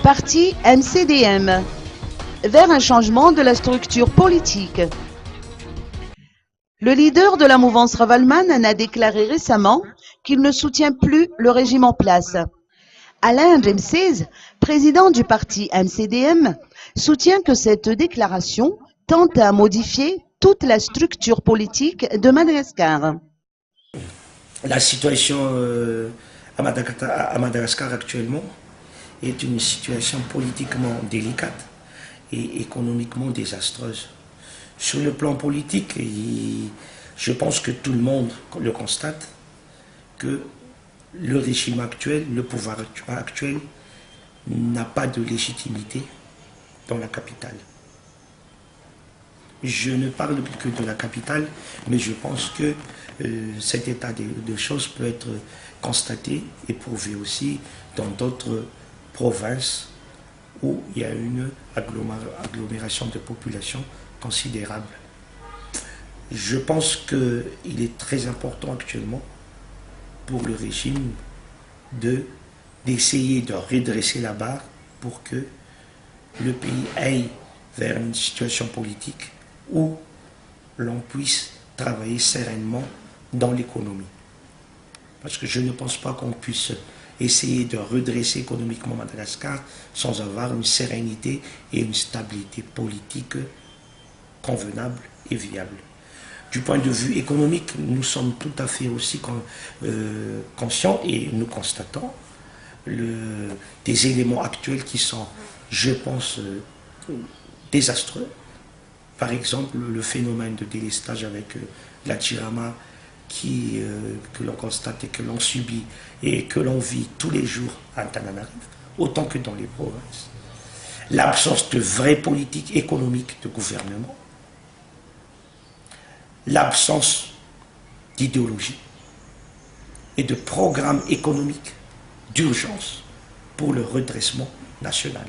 parti MCDM, vers un changement de la structure politique. Le leader de la mouvance Ravalman a déclaré récemment qu'il ne soutient plus le régime en place. Alain Djemsez, président du parti MCDM, soutient que cette déclaration tente à modifier toute la structure politique de Madagascar. La situation à Madagascar actuellement est une situation politiquement délicate et économiquement désastreuse. Sur le plan politique, je pense que tout le monde le constate, que le régime actuel, le pouvoir actuel, n'a pas de légitimité dans la capitale. Je ne parle que de la capitale, mais je pense que cet état de choses peut être constaté et prouvé aussi dans d'autres provinces où il y a une agglomération de population considérable. Je pense qu'il est très important actuellement pour le régime d'essayer de redresser la barre pour que le pays aille vers une situation politique où l'on puisse travailler sereinement dans l'économie. Parce que je ne pense pas qu'on puisse essayer de redresser économiquement Madagascar sans avoir une sérénité et une stabilité politique convenable et viable. Du point de vue économique, nous sommes tout à fait aussi conscients et nous constatons des éléments actuels qui sont, je pense, désastreux. Par exemple, le phénomène de délestage avec la Tchirama que l'on constate et que l'on subit et que l'on vit tous les jours à Antananarive, autant que dans les provinces. L'absence de vraie politique économique de gouvernement, l'absence d'idéologie et de programme économique d'urgence pour le redressement national.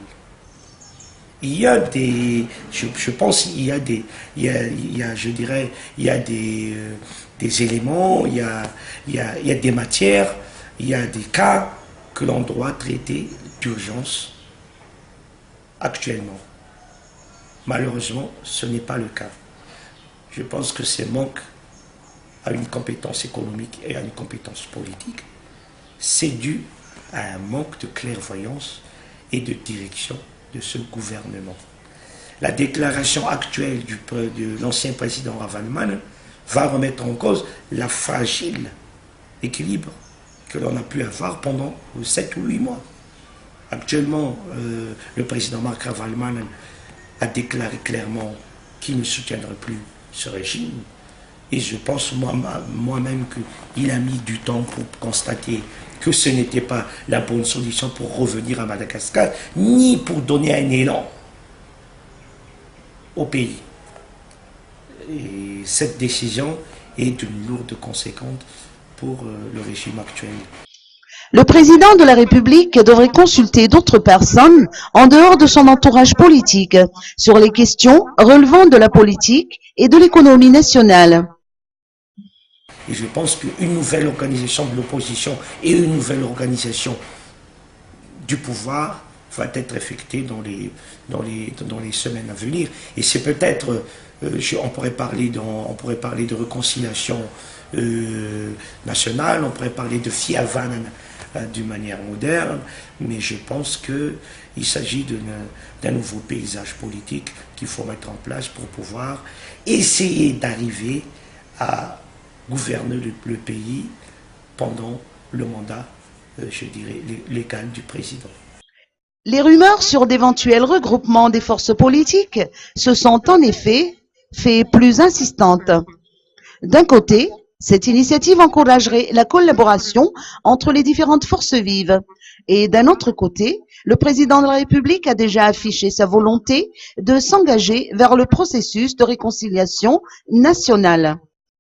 Il y a je pense, il y a des éléments, il y a des matières, il y a des cas que l'on doit traiter d'urgence actuellement. Malheureusement, ce n'est pas le cas. Je pense que ce manque à une compétence économique et à une compétence politique, c'est dû à un manque de clairvoyance et de direction de ce gouvernement. La déclaration actuelle de l'ancien président Ravalman va remettre en cause la fragile équilibre que l'on a pu avoir pendant 7 ou 8 mois. Actuellement, le président Marc Ravalman a déclaré clairement qu'il ne soutiendrait plus ce régime. Et je pense moi-même qu'il a mis du temps pour constater que ce n'était pas la bonne solution pour revenir à Madagascar, ni pour donner un élan au pays. Et cette décision est d'une lourde conséquence pour le régime actuel. Le président de la République devrait consulter d'autres personnes en dehors de son entourage politique sur les questions relevant de la politique et de l'économie nationale. Et je pense qu'une nouvelle organisation de l'opposition et une nouvelle organisation du pouvoir va être effectuée dans les semaines à venir. Et c'est peut-être, on pourrait parler de réconciliation nationale, on pourrait parler de Fiavan d'une manière moderne, mais je pense qu'il s'agit d'un nouveau paysage politique qu'il faut mettre en place pour pouvoir essayer d'arriver à gouverner le pays pendant le mandat, je dirais, légal du président. Les rumeurs sur d'éventuels regroupements des forces politiques se sont en effet fait plus insistantes. D'un côté, cette initiative encouragerait la collaboration entre les différentes forces vives. Et d'un autre côté, le président de la République a déjà affiché sa volonté de s'engager vers le processus de réconciliation nationale.